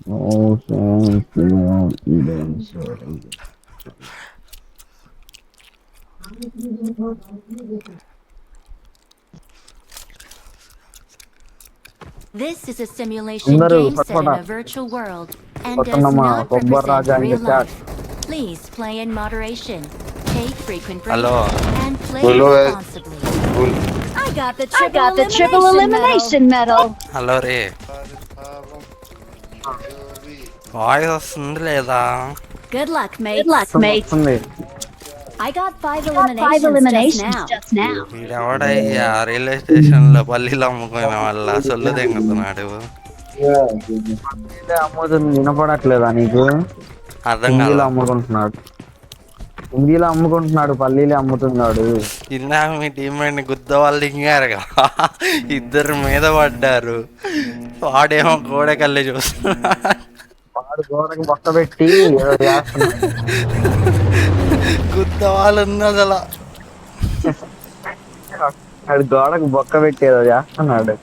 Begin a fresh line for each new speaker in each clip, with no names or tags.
Also,
This is a simulation
అందరూ
game set in
పట్టుపట
a virtual world and does
కొట్టండమ్మా
not
కొబ్బరి
represent
రాజా in the
real
chat.
life. Please play in moderation, take frequent breaks,
hello
and play
Hello,
responsibly.
cool.
I got the
I got the triple elimination medal.
Hello ray voice వస్తుంది లేదా?
Good luck, mate.
Good luck, mate.
వస్తుంది.
I got five
Five
eliminations,
eliminations
just now.
just now.
వీడెవడయ్యా railway station లో పల్లీలు అమ్ముకునే వాళ్ళ సొల్లు తెంగుతున్నాడు.
ఇదే అమ్ముతుంది వినపడట్లేదా నీకు?
అర్థం
హిందీలో
కాదు.
అమ్ముకుంటున్నాడు. హిందీలో అమ్ముకుంటున్నాడు, పల్లీలు అమ్ముతున్నాడు.
ఇందాక మీ టీమ్మేట్ని గుద్ద వాళ్ళు దిగారుగా, ఇద్దరు మీద పడ్డారు. వాడేమో గోడకల్లి చూస్తున్నాడు.
వాడు గోడకి మొక్క పెట్టి ఏదో చేస్తున్నాడు.
గుద్ద వాళ్ళు ఉంది అసలు.
వాడు గోడకు బొక్క పెట్టి ఏదో చేస్తున్నాడు.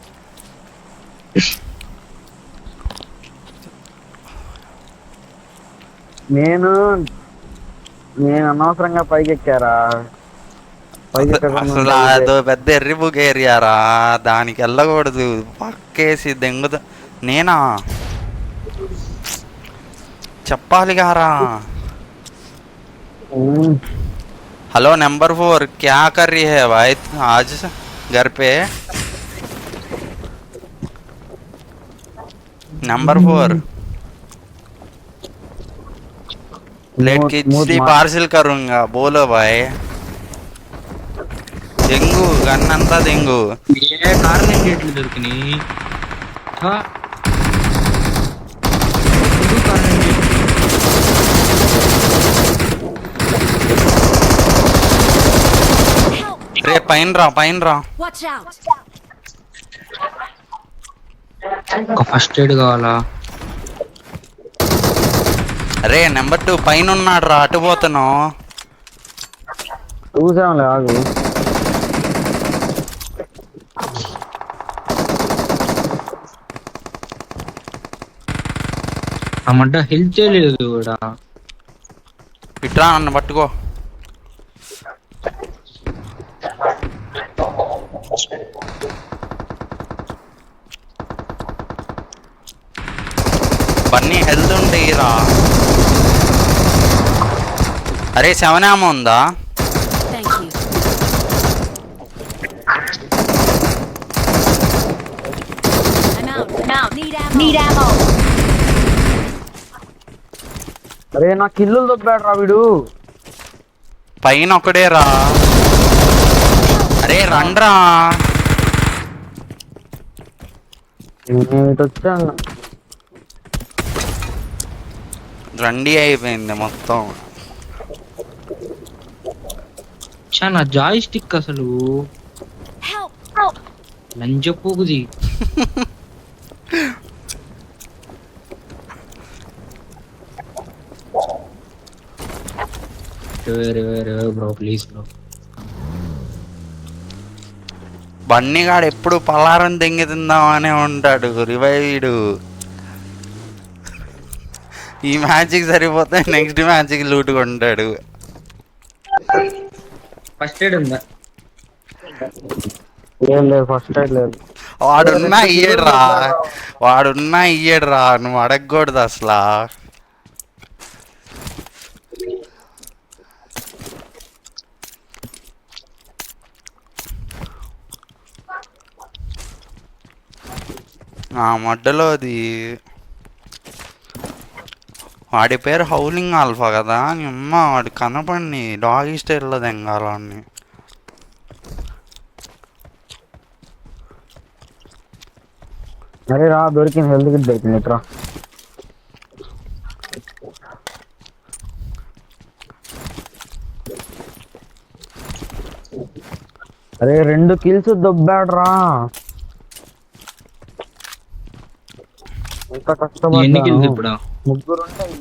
నేను అనవసరంగా పైకి ఎక్కారా?
అసలు అదో పెద్ద ఎర్రి బుక్ ఏరియారా, దానికి వెళ్ళకూడదు. పక్కేసి దెంగుతా. నేనా చెప్పాలి గారా? हेलो नंबर 4 क्या कर रही है भाई आज घर पे? नंबर 4 प्लेट खिचड़ी पार्सल करूंगा, बोलो भाई. దెంగు గన్నంతా దెంగు.
ఏ కారణం ఏంటి ఎట్లు దొరికినాయి?
రే పైన రా.
Watch out.
ఒక ఫస్ట్ ఎయిడ్ కావాలా?
రే నెంబర్ 2 పైన ఉన్నాడు రా, అటు పోతున్నావు.
చూసాంలే ఆగు.
అమ్మంట హెల్త్ లేదు కూడా.
ఇట్రా నన్ను పట్టుకో. బన్నీ హెల్త్ ఉంటే రా. అరే 7 ఏమో ఉందా?
Thank you. I'm out. Need ammo.
అరే నా కిల్లులు దొబ్బాడు రా వీడు.
పైన ఒకడే రా. అరే రండ్రా.
వచ్చాను.
రండి అయిపోయింది మొత్తం.
చాలా జాయ్ స్టిక్ అసలు
Help.
లంజపోగుది. Bro please bro.
బన్నీగాడు ఎప్పుడు పలారం దెంగి తిందామనే ఉంటాడు, రివైవ్డ్. ఈ మ్యాచ్కి సరిపోతే నెక్స్ట్ మ్యాచ్కి లూట్ కొంటాడు.
ఫస్ట్ ఎయిడ్ ఉందా?
ఏం లేదు, ఫస్ట్ ఎయిడ్ లేదు.
వాడున్నా ఇయ్యడురా, నువ్వు అడగకూడదు అసలు. ఆ మడ్డలోది వాడి పేరు హౌలింగ్ ఆల్ఫా కదా. అమ్మ వాడు కనపడి డాగీ స్టైల్లో దెంగాలని.
అరే రా, దొరికింది, హెల్త్ కిట్ దొరికింది. ఇట్రా. అరే 2 కిల్స్ దొబ్బాడు రా. ఎంత
ఎన్ని కిల్స్
కష్టపడ్డా.
ఇప్పుడు?
3 ఉంటాయి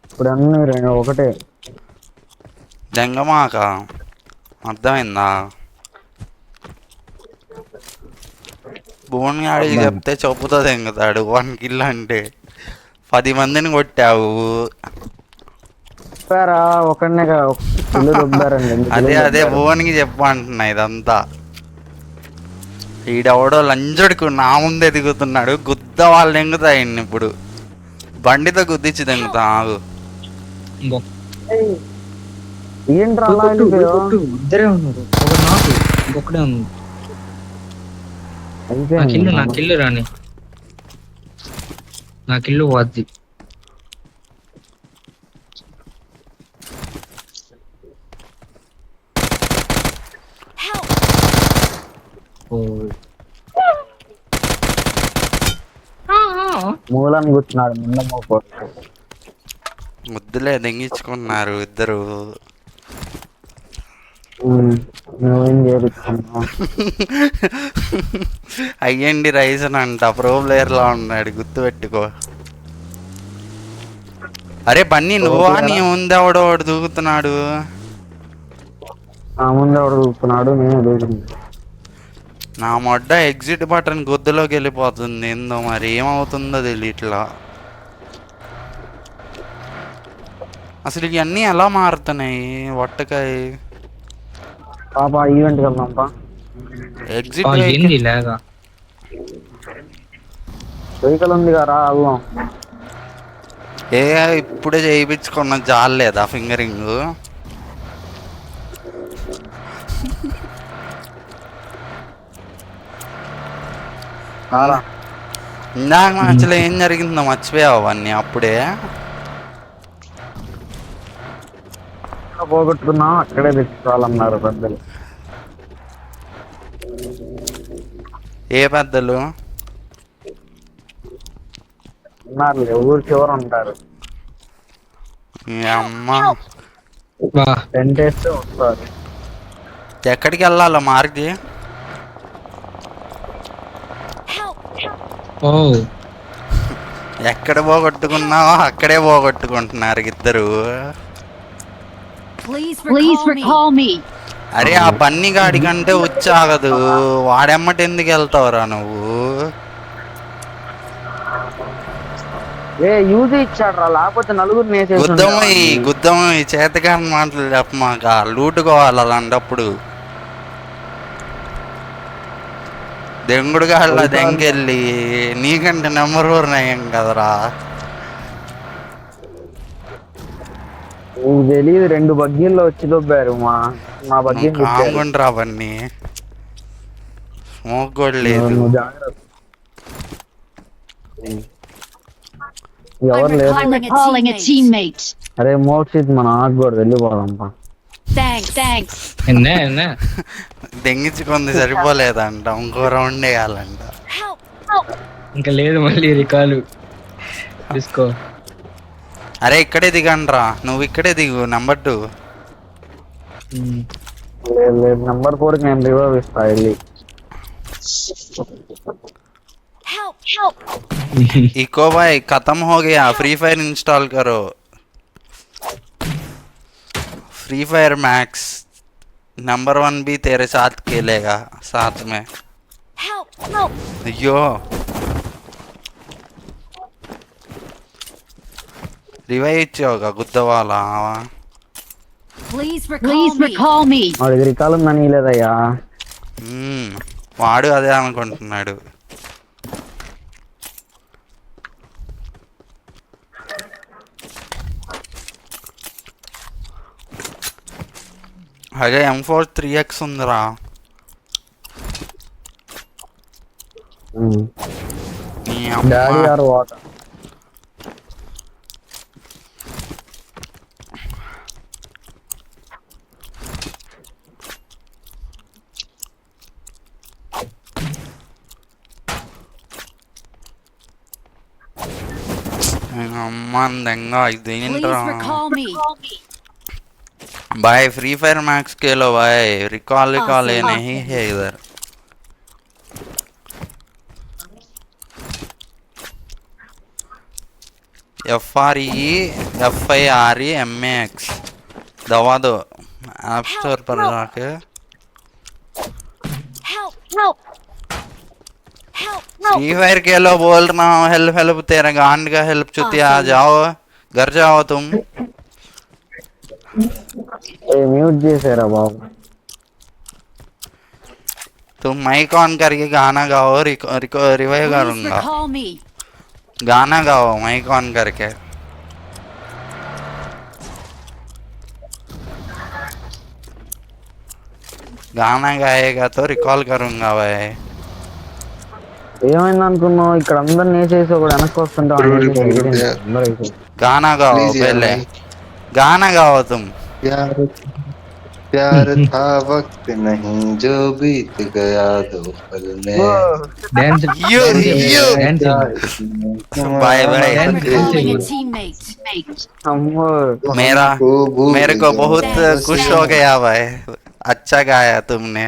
ఇప్పుడు. అన్ని 2 ఒకటే.
దెంగమాక అర్థమైందా? భువన్ గాడికి చెప్తే చెప్పుతో తెంగుతాడు 1 కిల్ అంటే. 10 మందిని కొట్టావు.
చెప్పారా ఒకడినే ఇల్లు రుబ్బారండి
అదే భువన్కి చెప్పు అంటున్నా ఇదంతా. ఈడెవడో లంజుడికి నా ముందే దిగుతున్నాడు. గుద్ద వాళ్ళు తెంగుతాయి ఇప్పుడు. బండితో గుద్దిచ్చి తెంగుతా ఆగు.
ఏంట్రా అలా వెళ్ళిపోయావు?
ఇద్దరే ఉన్నారు. ఒక నాకు ఇంకొకడే ఉంది. నా కిల్లు రాని, నా కిల్లు వాద్ది.
మూలని కూర్చున్నాడు ముందమ్మ పోటు.
ముద్దులే దెంగించుకున్నారు ఇద్దరు.
నువ్వేం చేపించుకున్నావు?
అయ్యండి రైసన్ అంట. ప్రో ప్లేయర్ లా ఉన్నాడు, గుర్తుపెట్టుకో. అరే బన్నీ నువ్వా? నీ ముందెవడో వాడు దూకుతున్నాడు.
నా ముందు ఎవడు దూకుతున్నాడు, నేను దూకుతున్నాను.
నా మొడ్డ ఎగ్జిట్ బటన్ గుద్దులోకి వెళ్ళిపోతుంది. ఏందో మరి ఏమవుతుందో తెలియట్లా. అసలు ఇవన్నీ ఎలా మారుతున్నాయి? వట్టకాయ
పాప ఈవెంట్కి వెళ్దాంపా.
ఎగ్జిట్
వెహికల్ ఉంది కదా వెళ్దాం.
ఇప్పుడే చేయించుకున్న జాలేదా ఫింగరింగ్? ఇందాక మ్యాచ్లో ఏం జరిగిందో మర్చిపోయావు అవన్నీ అప్పుడే.
పోగొట్టుకున్నాం, అక్కడే తెచ్చుకోవాలన్నారు పెద్దలు.
ఏ పెద్దలు
ఉన్నారు, ఊరు చివర ఉంటారు.
అమ్మ
10 days వస్తారు.
ఎక్కడికి వెళ్ళాలో మార్గి? ఎక్కడ పోగొట్టుకున్నావో అక్కడే పోగొట్టుకుంటున్నారు ఇద్దరు.
Please recall me.
అరే ఆ బన్నీ గాడి కంటే వచ్చాగదు. వాడెమ్మటి ఎందుకు వెళ్తావురా నువ్వు?
యూజ్ ఇచ్చాడు రా, లేకపోతే నలుగురు
గుద్దము ఈ చేతకాని మాటలు చెప్పమాక. లూటుకోవాలి అలాంటప్పుడు. దెంగుడు గాళ్ళ దెంకెళ్ళి నీకంటే నెంబర్ 4 నయం కదరా.
నీకు తెలియదు, 2 బగ్గీల్లో వచ్చి దొబ్బారు. మా బగ్గీ
కాముకుంటారా అవన్నీ. స్మోక్ కూడా లేదు.
ఎవరు లేరు.
Calling a teammate.
అరే మోక్షిత్ మన ఆకు కూడా వెళ్ళిపోదాంపా.
Thanks.
దెంగించుకుంది సరిపోలేదంట, ఇంకో రౌండ్ వేయాలంట.
ఇంకా లేదు మళ్ళీ రికాలు తీసుకో.
అరే ఇక్కడే దిగండ్రా, నువ్వు ఇక్కడే దిగు. నెంబర్ 2
లేదు, నెంబర్ 4 నేను రివైవ్ ఇస్తా వెళ్ళి.
इको भाई खत्म हो गया, फ्री फायर इंस्टॉल करो. फ्री फायर मैक्स नंबर 1 भी तेरे साथ खेलेगा साथ में. अयो रिवाइव ఇచ్చావుగా గుద్దవాలా.
Please recall me.
వాడికి రికాల్ ఉందని లేదయ్యా.
వాడు అదే అనుకుంటున్నాడు. అదే M4 3x ఉందిరా.
Daddy are what?
అమ్మందంగా ఇదేంట్రా. भाई फ्री फायर मैक्स खेलो भाई, रिकॉल नहीं है इधर. FREFIREMAX दवा दो ऐप स्टोर पर जाके. फ्री फायर खेलो बोल रहा हूँ हेल्प हेल्प तेरा गांड का हेल्प चुतिया जाओ घर जाओ तुम
ఏ మ్యూట్ చేసారా బాబు
तुम माइक ऑन करके गाना गाओ रिवाइव
Please
करूंगा
recall me.
गाना गाओ माइक ऑन करके गाना गाएगा तो रिकॉल करूंगा भाई
ఏమైంది అనుకున్నావు ఇక్కడ అందరిని వేసేసి ఒకడు వెనక్కి వస్తుంటావు అందరూ వేసేసి
गाना गाओ
Please यार
पहले
भाई।
गाना गाओ तुम
प्यार प्यार था वक्त नहीं जो बीत गया दो पल में
dance
You, you. Bye, bye.
Recalling a teammate.
అమ్మో
मेरा
हमको भूल
मेरे को बहुत
गया।
खुश हो गया भाई अच्छा गाया तुमने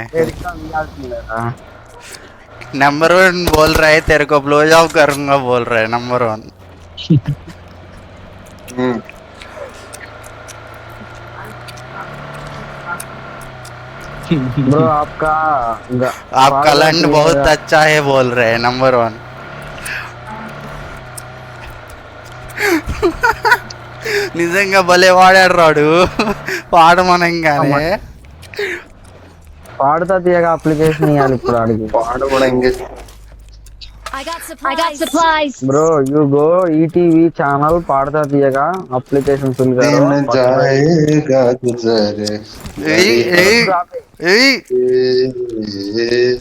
नंबर 1 बोल रहा है तेरे को ब्लो जॉब करूंगा बोल रहा है नंबर 1
हम्म,
బ్రో आपका
आपका लंड बहुत अच्छा है बोल रहे हैं नंबर 1 నిజంగా భలే వాడాడు రాడు పాడమనంగానే
పాడుతా తీయగా అప్లికేషన్ ఇవ్వాలి ఇప్పుడు అడిగి
పాడబడంगे
I got
I got
supplies.
supplies.
Bro you go ETV channel Padutha Theeyaga application full
दिन जाएगा गुजर
ఏయ్, ఏయ్, ఏయ్.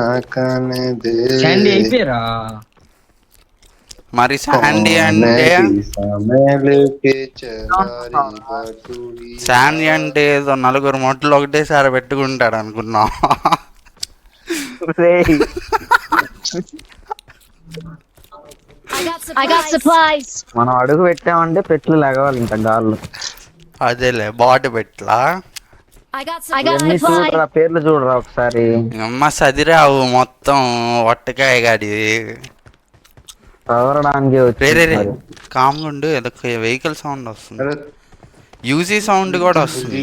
आकाने दे
శాండీ అయిపోయారా
మరి శాండీ అంటే
లేకే చరారి బటుడి
శాండీ అంటే ఏదో నలుగురు మొట్టలు ఒకటేసారి పెట్టుకుంటాడు అనుకున్నాం
I got supplies.
మనం అడుగు పెట్టామంటే పెట్లు లెగవాలి ఇంకా గాల్లో
అదేలే బాటు పెట్లా
I got
ఇవన్నీ
supplies.
చూడరా పేర్లు చూడరా ఒకసారి
అమ్మ సదిరావు మొత్తం వట్టకాయ గాడి
చదవడానికి
రే రే రే
వచ్చి
కామ్గుండు ఏదో వెహికల్ సౌండ్ వస్తుంది యూజీ సౌండ్ కూడా వస్తుంది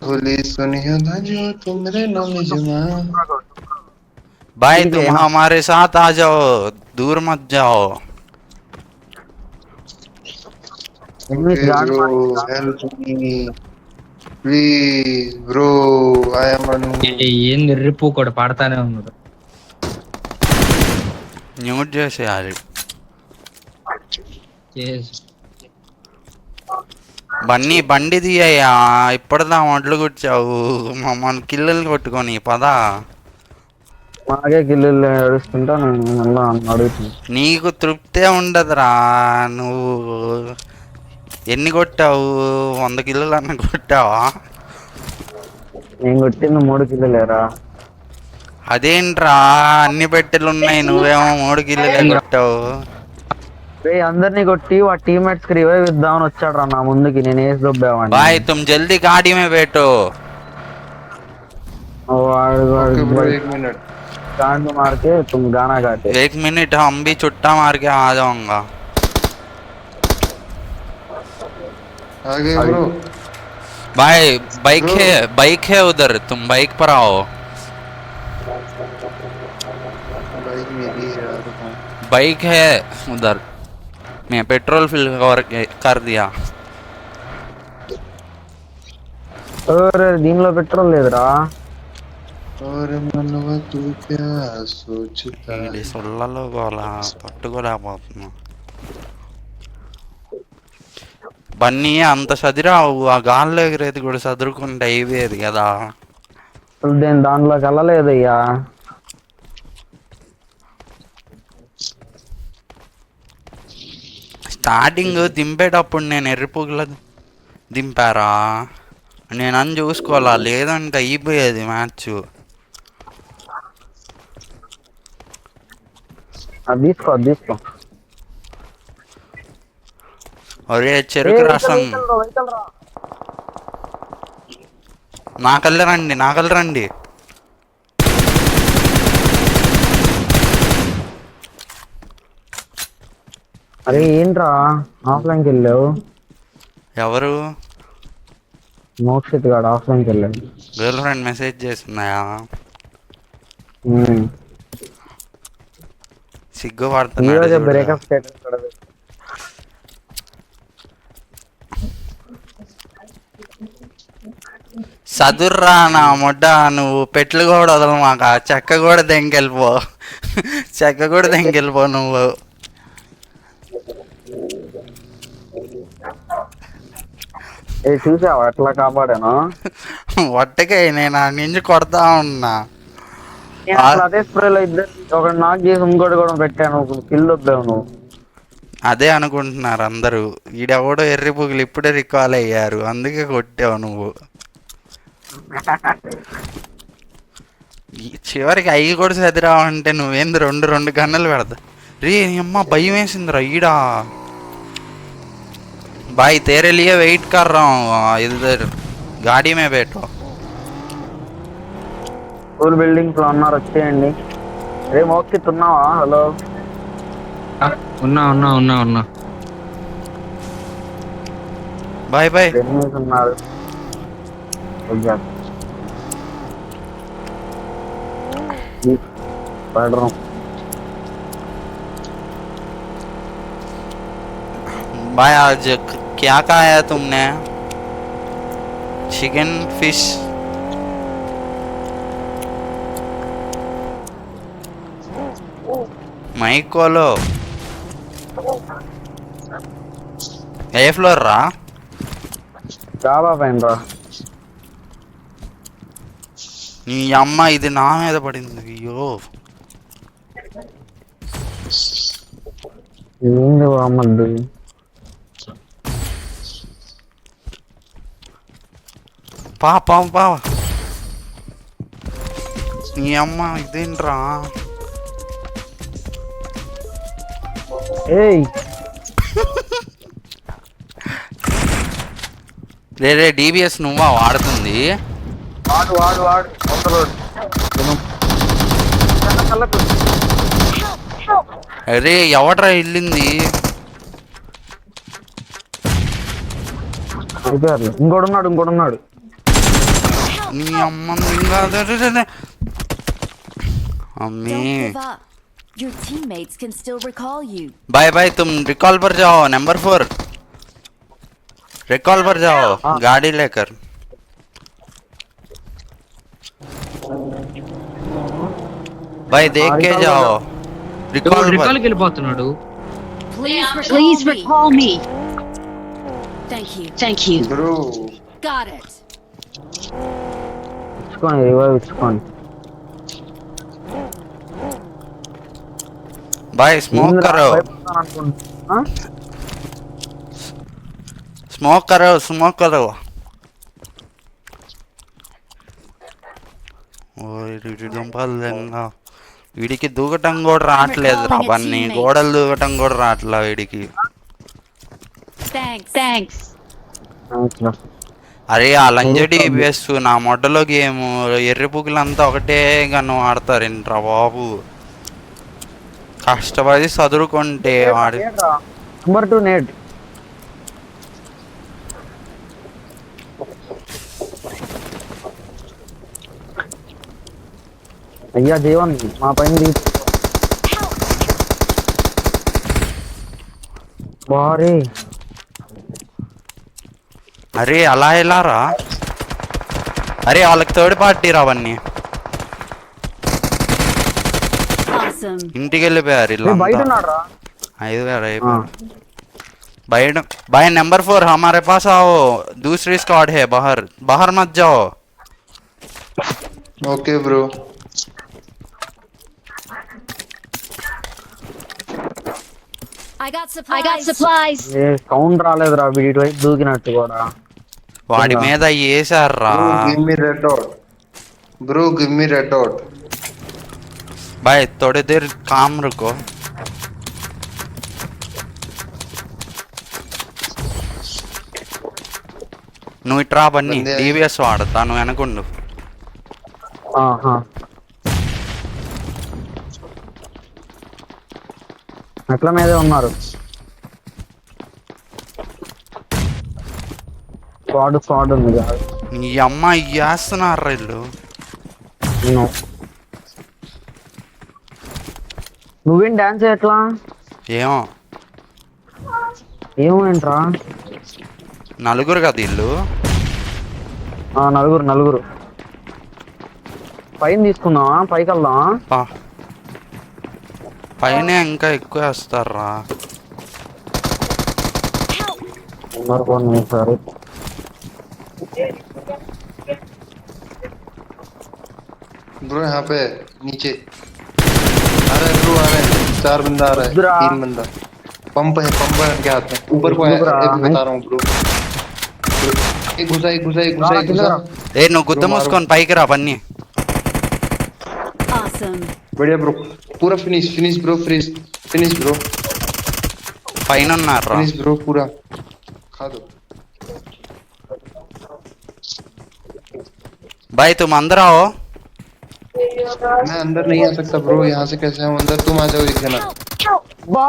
होली सुनियो ना जो तुमरे नाम जमा
भाई तुम हमारे साथ आ जाओ दूर मत जाओ
ఎన్ని గాడి
bro help me please bro I am anu
ఏంది రిప్పు కూడా పాడతానే ఉన్నాడు
మ్యూట్ చేసేయాలి
Yes.
బండి తీయ్యా ఇప్పటిదా మొదలు కూర్చావు మమ్మల్ని కిల్లలు కొట్టుకొని పదా
మాకే గిల్లు ఏడుస్తుంటా నేను మళ్ళా అడుగుతున్నా
నీకు తృప్తే ఉండదురా నువ్వు ఎన్ని కొట్టావు 100 కిలోలు అన్న కొట్టావా
నేను కొట్టింది 3 కిలోలేరా
అదేంట్రా అన్ని పెట్టెలు ఉన్నాయి నువ్వేమో 3 కిలోలే కొట్టావు
రే అందరినీ కొట్టి ఆ టీమ్మేట్స్ కి రివైవ్ ఇద్దామని వచ్చాడు రా నా ముందుకి నేను వేసి దొబ్బావాడిని
भाई तुम जल्दी गाड़ी में बैठो
okay bro 1 minute
कांड मार के तुम गाना गाते
1 मिनट हम भी छुट्टा मार के आ जाऊंगा
आगे bro
भाई बाइक है उधर तुम बाइक पर आओ
भाई मेरी यार
बाइक है उधर मैं पेट्रोल फिल कर दिया
अरे దీనిలో పెట్రోల్ లేదురా
और मनवा तू क्या सोचता
ఇది సొల్లలో గోలా పట్టుకోలేకపోతున్నా బన్నీ అంత సదిరావు ఆ గాల్లో ఎగిరేది కూడా సదురుకుంటే అయిపోయేది కదా
అసలు దాంట్లోకి వెళ్ళలేదయ్యా
స్టార్టింగ్ దింపేటప్పుడు నేను ఎర్రిపుగల దింపారా నేను అని చూసుకోవాలా లేదంటే అయిపోయేది మ్యాచ్
అది తీసుకో
ఒరే చెరుకు రసం నాకల్లి రండి
అరే ఏంట్రా ఆఫ్లైన్కి వెళ్ళావు
ఎవరు
మోక్షిత్ గాడు ఆఫ్లైన్కి వెళ్ళాడు
గర్ల్ ఫ్రెండ్ మెసేజ్ చేస్తున్నాయా
ఈ
సిగ్గుపడుతున్నాడు
రోజే
చూడు.
బ్రేకప్ స్టేటస్ కూడా పెట్టు.
చదుర్రా నా మొడ్డ, నువ్వు పెట్లు కూడా వదలు మాక, చెక్క కూడా దెంకెళ్ళిపో, చెక్క కూడా దెంకెళ్ళిపో నువ్వు.
ఏ చూసావా ఎట్లా కాపాడాను?
ఒట్టకే నేను ఆ నుంచి కొడతా ఉన్నా.
నేను అసలు అదే స్ప్రేలో ఇద్దరు ఒకటి నాక్ చేసి ఇంకోటి కూడా పెట్టాను, కిల్ వద్దావు నువ్వు.
అదే అనుకుంటున్నారు అందరూ, ఈడెవడో ఎర్రి పుగులు ఇప్పుడే రికాల్ అయ్యారు, అందుకే కొట్టావు నువ్వు. చివరికి అయ్యి కూడా చదిరావంటే నువ్వేంది రెండు రెండు గన్నలు పెడతా. రే అమ్మ భయం వేసిందిరా ఈడా. भाई तेरे लिए वेट कर रहा हूँ इधर गाड़ी में बैठो.
స్కూల్ బిల్డింగ్ లో ఉన్నారు, వచ్చేయండి. రే మోక్షిత్ ఉన్నావా? హలో
ఉన్నా ఉన్నా ఉన్నా ఉన్నా.
Bye bye.
డెన్నీస్ ఉన్నారు. బెడ్రూమ్
भाई आज क्या खाया तुमने? Chicken fish? మైక్ కోలో ఏ ఫ్లోర్ రా?
డాబా పైన రా.
నీ అమ్మ ఇది నా మీద పడింది. అయ్యో
ఏంది అమ్మద్దు.
పా పా పా. నీ అమ్మ ఇదేంట్రా?
ఏయ్
రే డిబిఎస్ నువ్వా వాడుతుంది?
వాడు వాడు వాడు కొత్త రోడ్.
అరే ఎవడ్రా వెళ్ళింది?
ఇంకోటి ఉన్నాడు, ఇంకోటి ఉన్నాడు.
నీ అమ్మ ఇంకా अम्मी
Don't give up. Your teammates can still recall you.
Bye bye. तुम रिकॉल पर जाओ, नंबर 4 रिकॉल पर जाओ गाड़ी लेकर. भाई देख के जाओ. रिकॉल पर
రికాల్కి వెళ్ళిపోతున్నాడు.
Please recall me.
Thank you.
Thank you.
Bro
Got it.
ఇచ్చుకోండి, రివైవ్ ఇచ్చుకోండి.
भाई स्मोक करो, स्मोक करो, स्मोक करो. వీడికి దూకటం కూడా రావట్లేదు రా బన్నీ, గోడలు దూకటం కూడా రావట్లా వీడికి.
Thanks.
Thanks.
అరే ఆ లంజడి వేస్తూ నా మొడ్డలో గేమ్ ఎర్రి పువ్వులంతా ఒకటే గన్ను ఆడతారేంట్రా బాబు. కష్టపడి చదువుకుంటే వాడి
నెంబర్ 2 నేట్. అయ్యా జీవన్ మా పైన బారే.
అరే అలా ఎలా రా? అరే వాళ్ళకి థర్డ్ పార్టీ రావన్నీ
Awesome.
ఇంటికి వెళ్ళిపోయారు ఇలా.
బయట ఉన్నాడు రా.
5,000 అయిపోయారు బయట. भाई नंबर 4 हमारे पास आओ, दूसरी स्क्वाड है बाहर, बाहर मत जाओ.
Okay bro.
I got supplies.
I got supplies.
ఏ సౌండ్ రాలేదురా వీడి వైపు దూకినట్టు కూడా.
వాడి మీద వేసారా.
Give me red dot bro, give me red dot.
भाई थोड़ी देर काम रुको. నువ్వు ఇట్రా బన్నీ, డివిఎస్ వాడతా, నువ్వు వెనకుండు.
ఆహా మెట్ల మీదే ఉన్నారు. స్క్వాడ్ ఉంది కాదు.
నీ అమ్మ వేస్తున్నారు వీళ్ళు.
నేను నువ్వేం డాన్స్ ఎట్లా
ఏమో
ఏమేంట్రా?
నలుగురు కదా ఇల్లు.
నలుగురు నలుగురు. పైన తీసుకుందామా? పైకి వెళ్దామా?
పైన ఇంకా ఎక్కువ వేస్తారా?
సరే
ब्रो यहाँ पे नीचे आ रहा है ब्रो, आ रहा है 4 बंदा आ रहा है, 3 बंदा। पंप है के हाथ में, ऊपर को आया, अभी बता रहा हूँ ब्रो। एक घुसा एक घुसा एक घुसा एक घुसा।
ఏ నువ్వు గుద్ద మూసుకొని పైకి రా పన్ని.
Awesome.
बढ़िया ब्रो, पूरा finish finish bro, finish bro,
పైన ఉన్నారా?
फिनिश ब्रो पूरा खा दो।
भाई तुम अंदर आओ।
मैं अंदर नहीं आ सकता ब्रो, यहाँ से कैसे आऊँ अंदर? तुम आ जाओ एक जना,
బా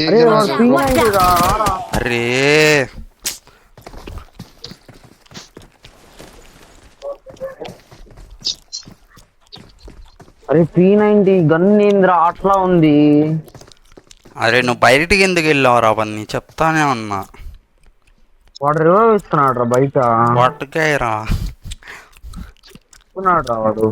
एक
अरे
जना आ
और
जाओ
पीना
bro।
ही रा रा।
अरे
అరే P90 గన్ ఏంద్రా అట్లా ఉంది?
అరే నువ్వు బయటికి ఎందుకు వెళ్ళావురా పన్ని? చెప్తానే ఉన్నా.
వాడు రివైవ్ ఇస్తున్నాడు రా బయట.
వాటికాయరా
ఇస్తున్నాడు రా వాడు.